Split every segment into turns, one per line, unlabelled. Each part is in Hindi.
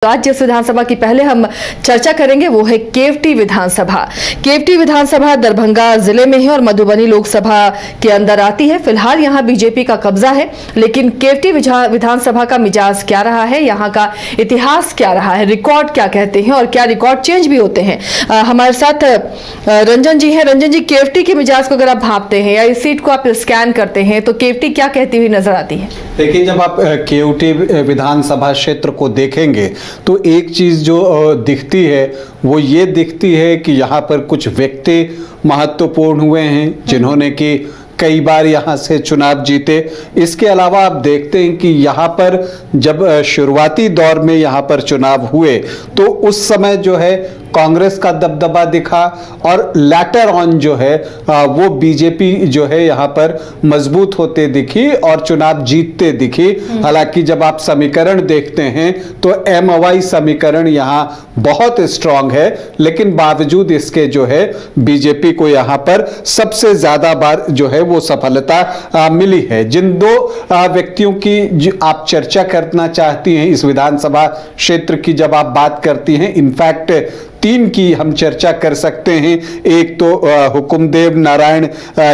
तो आज जिस विधानसभा की पहले हम चर्चा करेंगे वो है केवटी विधानसभा। केवटी विधानसभा दरभंगा जिले में है और मधुबनी लोकसभा के अंदर आती है। फिलहाल यहाँ बीजेपी का कब्जा है, लेकिन केवटी विधानसभा का मिजाज क्या रहा है, यहाँ का इतिहास क्या रहा है, रिकॉर्ड क्या कहते हैं और क्या रिकॉर्ड चेंज भी होते हैं। हमारे साथ रंजन जी हैं। रंजन जी, केवटी के मिजाज को अगर आप भापते हैं या इस सीट को आप स्कैन करते हैं तो केवटी क्या कहती हुई नजर आती है?
देखिए, जब आप केवटी विधानसभा क्षेत्र को देखेंगे तो एक चीज जो दिखती है वो ये दिखती है कि यहाँ पर कुछ व्यक्ति महत्वपूर्ण हुए हैं जिन्होंने कि कई बार यहाँ से चुनाव जीते। इसके अलावा आप देखते हैं कि यहाँ पर जब शुरुआती दौर में यहाँ पर चुनाव हुए तो उस समय जो है कांग्रेस का दबदबा दिखा और लैटर ऑन जो है वो बीजेपी जो है यहाँ पर मजबूत होते दिखी और चुनाव जीतते दिखी। हालांकि जब आप समीकरण देखते हैं तो एमवाई समीकरण यहाँ बहुत स्ट्रांग है, लेकिन बावजूद इसके जो है बीजेपी को यहाँ पर सबसे ज्यादा बार जो है वो सफलता मिली है। जिन दो व्यक्तियों की आप चर्चा करना चाहती हैं इस विधानसभा क्षेत्र की, जब आप बात करती हैं, इनफैक्ट तीन की हम चर्चा कर सकते हैं। एक तो हुकुमदेव नारायण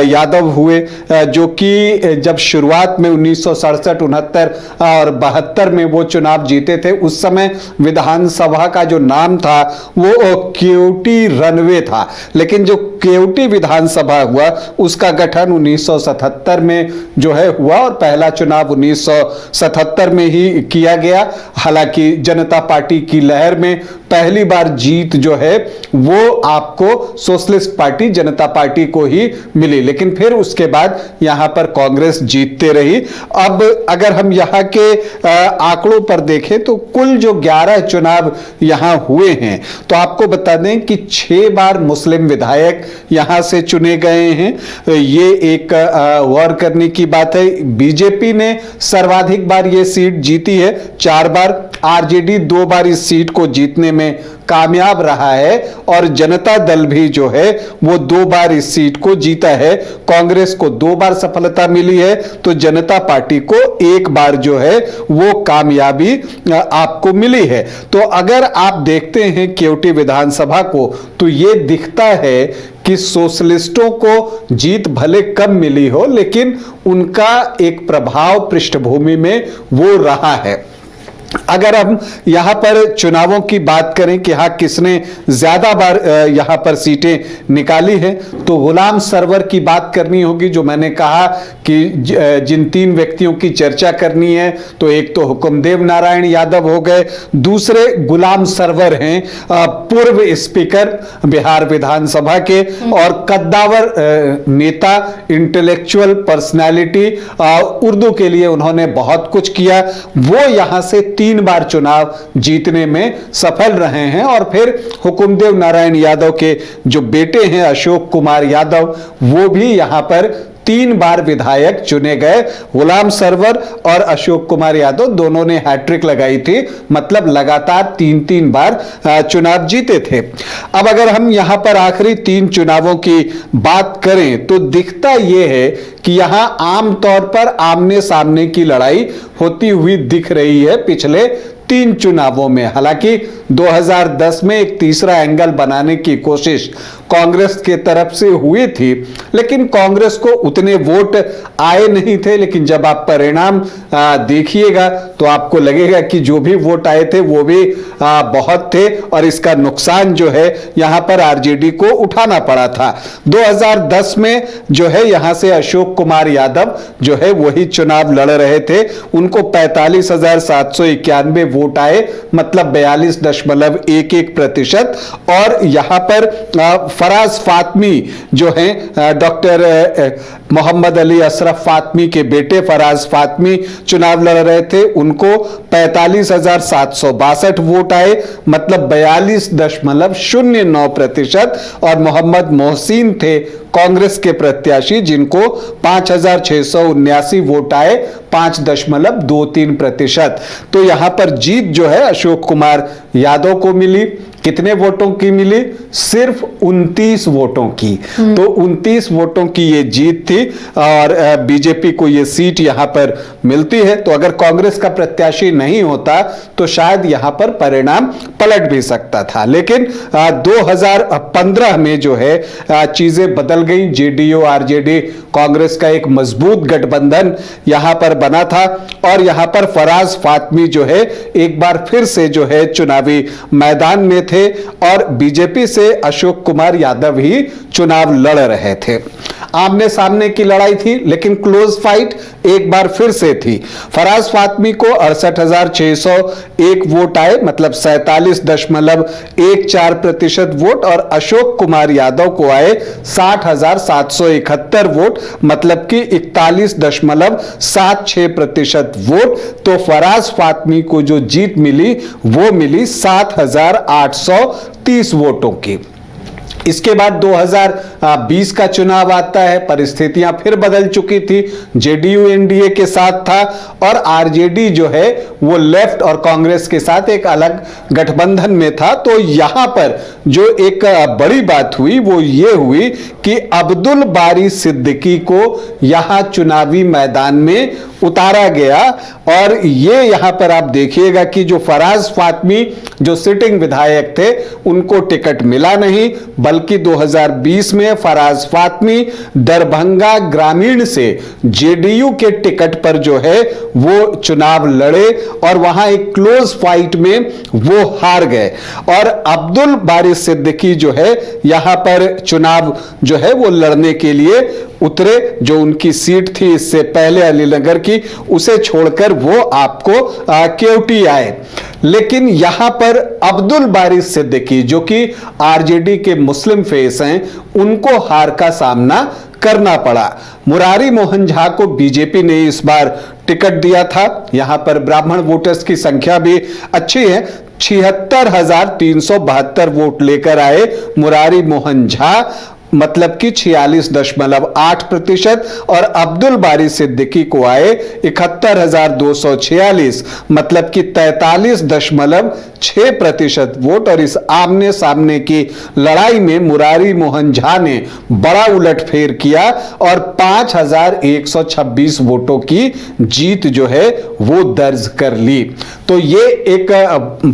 यादव हुए जो कि जब शुरुआत में 1967, 69 और 72 में वो चुनाव जीते थे। उस समय विधानसभा का जो नाम था वो केवटी रनवे था, लेकिन जो केवटी विधानसभा हुआ उसका गठन 1977 में जो है हुआ और पहला चुनाव 1977 में ही किया गया। हालांकि जनता पार्टी की लहर में पहली बार जीत जो है वो आपको सोशलिस्ट पार्टी जनता पार्टी को ही मिली, लेकिन फिर उसके बाद यहां पर कांग्रेस जीतते रही। अब अगर हम यहां के आंकड़ों पर देखें तो कुल जो 11 चुनाव यहां हुए हैं तो आपको बता दें कि 6 बार मुस्लिम विधायक यहां से चुने गए हैं। ये एक गौर करने की बात है। बीजेपी ने सर्वाधिक बार ये सीट जीती है, 4 बार। आरजेडी 2 बार इस सीट को जीतने में कामयाब रहा है और जनता दल भी जो है वो 2 बार इस सीट को जीता है। कांग्रेस को 2 बार सफलता मिली है तो जनता पार्टी को 1 बार जो है वो कामयाबी आपको मिली है। तो अगर आप देखते हैं केवटी विधानसभा को तो ये दिखता है कि सोशलिस्टों को जीत भले कम मिली हो, लेकिन उनका एक प्रभाव पृष्ठभूमि में वो रहा है। अगर हम यहां पर चुनावों की बात करें कि हाँ किसने ज्यादा बार यहां पर सीटें निकाली है तो गुलाम सरवर की बात करनी होगी। जो मैंने कहा कि जिन 3 व्यक्तियों की चर्चा करनी है तो एक तो हुकुमदेव नारायण यादव हो गए, दूसरे गुलाम सरवर हैं पूर्व स्पीकर बिहार विधानसभा के और कद्दावर नेता, इंटेलेक्चुअल पर्सनालिटी, उर्दू के लिए उन्होंने बहुत कुछ किया। वो यहां से 3 बार चुनाव जीतने में सफल रहे हैं। और फिर हुकुमदेव नारायण यादव के जो बेटे हैं अशोक कुमार यादव, वो भी यहां पर 3 बार विधायक चुने गए। गुलाम सरवर और अशोक कुमार यादव दोनों ने हैट्रिक लगाई थी, मतलब लगातार 3-3 बार चुनाव जीते थे। अब अगर हम यहां पर आखिरी 3 चुनावों की बात करें तो दिखता यह है कि यहां आमतौर पर आमने सामने की लड़ाई होती हुई दिख रही है पिछले 3 चुनावों में। हालांकि 2010 में एक तीसरा एंगल बनाने की कोशिश कांग्रेस के तरफ से हुई थी, लेकिन कांग्रेस को उतने वोट आए नहीं थे। लेकिन जब आप परिणाम देखिएगा तो आपको लगेगा कि जो भी वोट आए थे वो भी बहुत थे और इसका नुकसान जो है यहां पर आरजेडी को उठाना पड़ा था। 2010 में जो है यहां से अशोक कुमार यादव जो है वही चुनाव लड़ रहे थे, उनको 45,791 वोट आए, मतलब 42.11%। और यहां पर फराज फातमी जो हैं डॉक्टर मोहम्मद अली अशरफ फातमी के बेटे फराज फातमी चुनाव लड़ रहे थे, उनको 45,762 वोट आए, मतलब 42.09%। और मोहम्मद मोहसिन थे कांग्रेस के प्रत्याशी जिनको 5,679 वोट आए, 5.23%। तो यहां पर जीत जो है अशोक कुमार यादव को मिली। कितने वोटों की मिली? सिर्फ 29 वोटों की। तो 29 वोटों की ये जीत थी और बीजेपी को ये सीट यहां पर मिलती है। तो अगर कांग्रेस का प्रत्याशी नहीं होता तो शायद यहां पर परिणाम पलट भी सकता था, लेकिन 2015 में जो है चीजें बदल गई। जेडीयू आरजेडी कांग्रेस का एक मजबूत गठबंधन यहां पर बना था और यहां पर फराज फातमी जो है एक बार फिर से जो है चुनावी मैदान में थे और बीजेपी से अशोक कुमार यादव ही चुनाव लड़ रहे थे। आमने सामने की लड़ाई थी, लेकिन क्लोज फाइट एक बार फिर से थी। फराज फातमी को 68,601 वोट आए, मतलब 47.14% वोट, और अशोक कुमार यादव को आए 60,771 वोट, मतलब कि 41.76% वोट। तो फराज फातमी को जो जीत मिली वो मिली 7,830 वोटों की। इसके बाद 2020 का चुनाव आता है, परिस्थितियां फिर बदल चुकी थी। जेडीयू एनडीए के साथ था और आरजेडी जो है वो लेफ्ट और कांग्रेस के साथ एक अलग गठबंधन में था। तो यहां पर जो एक बड़ी बात हुई वो ये हुई कि अब्दुल बारी सिद्दीकी को यहां चुनावी मैदान में उतारा गया और ये यहां पर आप देखिएगा कि जो फराज फातमी जो सिटिंग विधायक थे उनको टिकट मिला नहीं, बल्कि 2020 में फराज फातमी दरभंगा ग्रामीण से जेडीयू के टिकट पर जो है वो चुनाव लड़े और वहां एक क्लोज फाइट में वो हार गए और अब्दुल बारी सिद्दीकी जो है यहां पर चुनाव जो है वो लड़ने के लिए उतरे। जो उनकी सीट थी इससे पहले अलीनगर की, उसे छोड़कर वो आपको केवटी आए। लेकिन यहां पर अब्दुल बारी सिद्दीकी जो कि आरजेडी के मुस्लिम फेस हैं, उनको हार का सामना करना पड़ा। मुरारी मोहन झा को बीजेपी ने इस बार टिकट दिया था। यहां पर ब्राह्मण वोटर्स की संख्या भी अच्छी है, 76,372 वोट लेकर आए मुरारी मोहन झा, मतलब कि 46.8%, और अब्दुल बारी सिद्दीकी को आए 71,246, मतलब कि 43.6% वोट। और इस आमने सामने की लड़ाई में मुरारी मोहन झा ने बड़ा उलटफेर किया और 5,126 वोटों की जीत जो है वो दर्ज कर ली। तो ये एक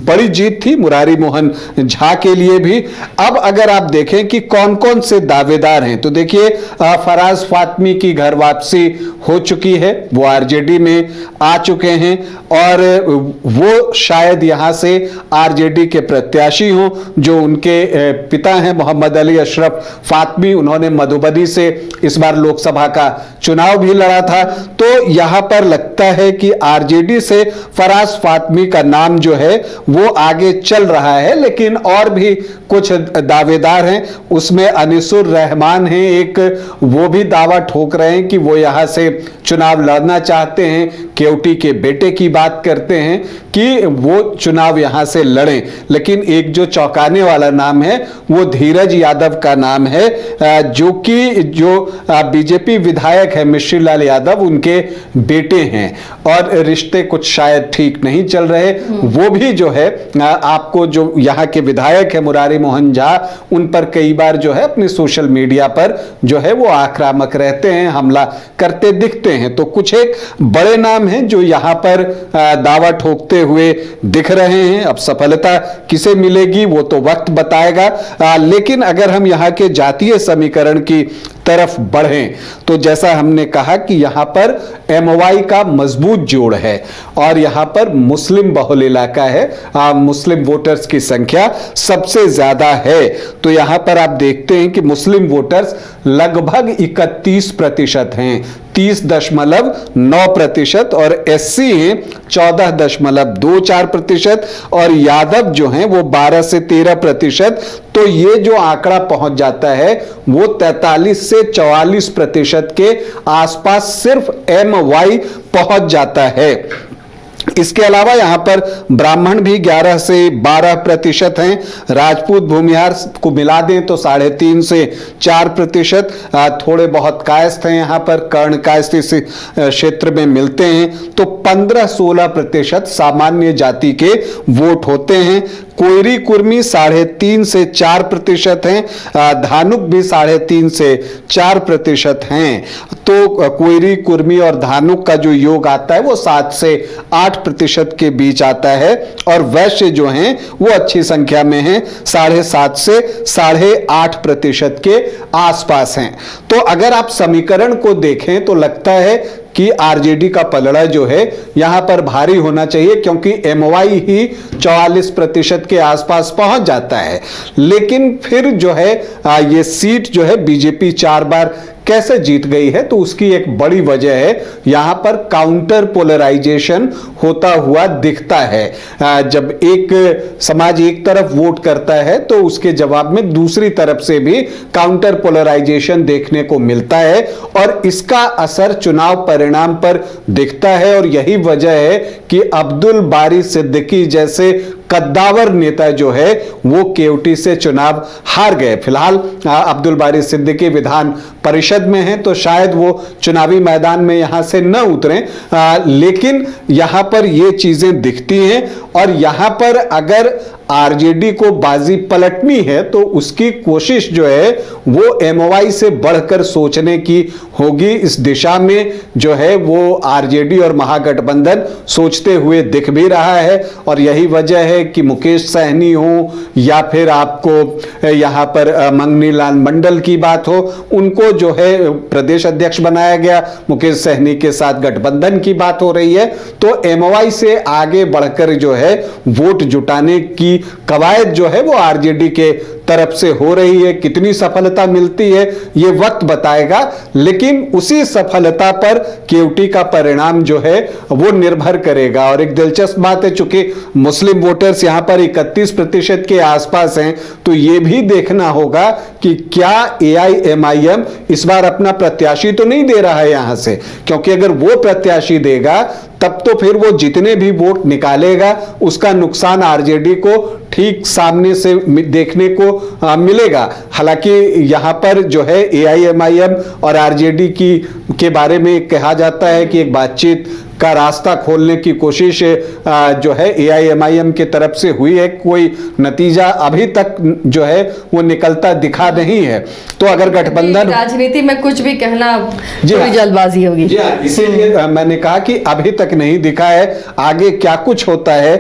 बड़ी जीत थी मुरारी मोहन झा के लिए भी। अब अगर आप देखें कि कौन कौन से दावेदार हैं, तो देखिए फराज फातमी की घर वापसी हो चुकी है, वो आरजेडी में आ चुके हैं और वो शायद यहां से आरजेडी के प्रत्याशी हों। जो उनके पिता हैं मोहम्मद अली अशरफ फातमी, उन्होंने मधुबनी से इस बार लोकसभा का चुनाव भी लड़ा था। तो यहां पर लगता है कि आरजेडी से फराज फातमी का नाम जो है वो आगे चल रहा है, लेकिन और भी कुछ दावेदार हैं। उसमें अनिसुर रहमान हैं एक, वो भी दावा ठोक रहे हैं कि वो यहां से चुनाव लड़ना चाहते हैं। केवटी के बेटे की बात करते हैं कि वो चुनाव यहां से लड़ें। लेकिन एक जो चौंकाने वाला नाम है वो धीरज यादव का नाम है, जो कि बीजेपी विधायक है मिश्री लाल यादव, उनके बेटे हैं और रिश्ते कुछ शायद ठीक नहीं चल रहे। वो भी जो है आपको जो यहां के विधायक है मुरारी मोहन झा, उन पर कई बार जो है अपने सोशल मीडिया पर जो है वो आक्रामक रहते हैं, हमला करते दिखते हैं। तो कुछ एक बड़े नाम हैं जो यहां पर दावा ठोकते हुए दिख रहे हैं। अब सफलता किसे मिलेगी वो तो वक्त बताएगा। लेकिन अगर हम यहां के जातीय समीकरण की तरफ बढ़ें तो जैसा हमने कहा कि यहां पर एमवाई का मजबूत जोड़ है और यहां पर मुस्लिम बहुल इलाका है, मुस्लिम वोटर्स की संख्या सबसे ज्यादा है। तो यहां पर आप देखते हैं कि मुस्लिम वोटर्स लगभग 31% हैं, 30.9%, और एससी हैं 14.24%, और यादव जो हैं वो 12 से 13%। तो ये जो आंकड़ा पहुंच जाता है वो 43 से 44% के आसपास सिर्फ एमवाई पहुंच जाता है। इसके अलावा यहां पर ब्राह्मण भी 11 से 12% हैं, राजपूत भूमिहार को मिला दें तो 3.5 से 4%, थोड़े बहुत कायस्थ हैं यहां पर, कर्ण कायस्थ इस क्षेत्र में मिलते हैं। तो 15-16% सामान्य जाति के वोट होते हैं। कोयरी कुर्मी 3.5 से 4% हैं, धानुक भी 3.5 से 4% हैं। तो कोयरी कुर्मी और धानुक का जो योग आता है वो 7 से 8% के बीच आता है, और वैश्य जो हैं वो अच्छी संख्या में हैं, 7.5 से 8.5% के आसपास हैं। तो अगर आप समीकरण को देखें तो लगता है कि आरजेडी का पलड़ा जो है यहां पर भारी होना चाहिए, क्योंकि एमवाई ही 44% के आसपास पहुंच जाता है। लेकिन फिर जो है ये सीट जो है बीजेपी 4 बार कैसे जीत गई है, तो उसकी एक बड़ी वजह है यहां पर काउंटर पोलराइजेशन होता हुआ दिखता है। जब एक समाज एक तरफ वोट करता है तो उसके जवाब में दूसरी तरफ से भी काउंटर पोलराइजेशन देखने को मिलता है, और इसका असर चुनाव परिणाम पर दिखता है। और यही वजह है कि अब्दुल बारी सिद्दीकी जैसे कद्दावर नेता जो है वो केवटी से चुनाव हार गए। फिलहाल अब्दुल बारी सिद्दीकी विधान परिषद में हैं, तो शायद वो चुनावी मैदान में यहां से न उतरें, लेकिन यहां पर ये चीजें दिखती हैं। और यहां पर अगर आरजेडी को बाजी पलटनी है तो उसकी कोशिश जो है वो एमओआई से बढ़कर सोचने की होगी। इस दिशा में जो है वो आरजेडी और महागठबंधन सोचते हुए दिख भी रहा है, और यही वजह है कि मुकेश सहनी हो या फिर आपको यहां पर मंगनी लाल मंडल की बात हो, उनको जो है प्रदेश अध्यक्ष बनाया गया, मुकेश सहनी के साथ गठबंधन की बात हो रही है। तो एमओआई से आगे बढ़कर जो है वोट जुटाने की कवायद जो है वो आरजेडी के तरफ से हो रही है। कितनी सफलता मिलती है ये वक्त बताएगा, लेकिन उसी सफलता पर केवटी का परिणाम जो है वो निर्भर करेगा। और एक दिलचस्प बात है, चूंकि मुस्लिम वोटर्स यहां पर 31% के आसपास हैं, तो ये भी देखना होगा कि क्या एआईएमआईएम इस बार अपना प्रत्याशी तो नहीं दे रहा है यहां से, क्योंकि अगर वो प्रत्याशी देगा तब तो फिर वो जितने भी वोट निकालेगा उसका नुकसान आरजेडी को ठीक सामने से देखने को मिलेगा। हालांकि यहां पर जो है एआईएमआईएम और आरजेडी के बारे में कहा जाता है कि एक बातचीत का रास्ता खोलने की कोशिश जो है एआईएमआईएम की तरफ से हुई है। कोई नतीजा अभी तक जो है वो निकलता दिखा नहीं है। तो अगर गठबंधन,
राजनीति में कुछ भी कहना थोड़ी जल्दबाजी होगी,
इसीलिए मैंने कहा कि अभी तक नहीं दिखा है, आगे क्या कुछ होता है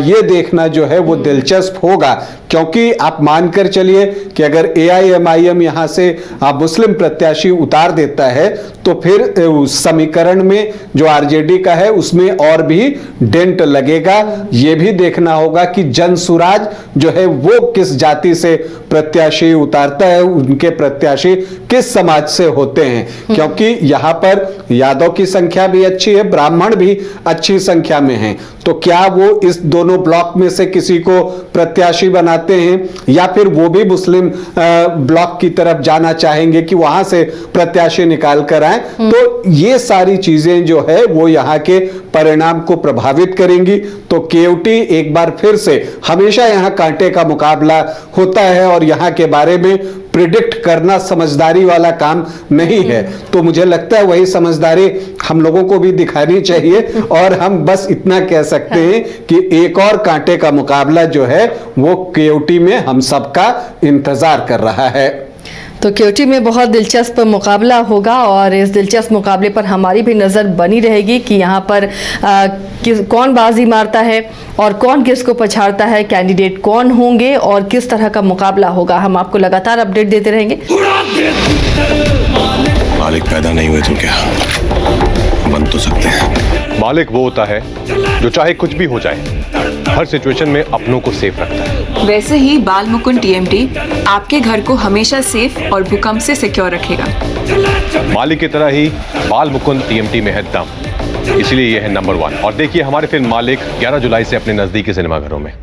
ये देखना जो है वो दिलचस्प होगा। क्योंकि आप मानकर चलिए कि अगर एआईएमआईएम यहां से मुस्लिम प्रत्याशी उतार देता है तो फिर उस समीकरण में जो आरजेडी का है उसमें और भी डेंट लगेगा। यह भी देखना होगा कि जनसुराज जो है वो किस जाति से प्रत्याशी उतारता है, उनके प्रत्याशी किस समाज से होते हैं, क्योंकि यहां पर यादव की संख्या भी अच्छी है, ब्राह्मण भी अच्छी संख्या में हैं। तो क्या वो इस दोनों ब्लॉक में से किसी को प्रत्याशी बनाते हैं, या फिर वो भी मुस्लिम ब्लॉक की तरफ जाना चाहेंगे कि वहां से प्रत्याशी निकाल कर आए। तो ये सारी चीजें जो है वो यहाँ के परिणाम को प्रभावित करेंगी। तो केवटी एक बार फिर से, हमेशा यहाँ कांटे का मुकाबला होता है और यहाँ के बारे में प्रिडिक्ट करना समझदारी वाला काम नहीं है। तो मुझे लगता है वही समझदारी हम लोगों को भी दिखानी चाहिए, और हम बस इतना कह सकते हैं कि एक और कांटे का मुकाबला जो है वो केवटी में हम सबका इंतजार कर रहा है।
तो केवटी में बहुत दिलचस्प मुकाबला होगा, और इस दिलचस्प मुकाबले पर हमारी भी नज़र बनी रहेगी कि यहाँ पर कौन बाजी मारता है और कौन किसको पछाड़ता है, कैंडिडेट कौन होंगे और किस तरह का मुकाबला होगा। हम आपको लगातार अपडेट देते रहेंगे।
मालिक पैदा नहीं हुए तो क्या बन तो सकते हैं।
मालिक वो होता है जो चाहे कुछ भी हो जाए हर सिचुएशन में अपनों को सेफ रखता है।
वैसे ही बाल मुकुंद टीएमटी आपके घर को हमेशा सेफ और भूकंप से सिक्योर रखेगा।
मालिक की तरह ही बाल मुकुंद टीएमटी में है दम, इसलिए यह है नंबर 1। और देखिए हमारे फिल्म मालिक 11 जुलाई से अपने नजदीकी सिनेमाघरों में।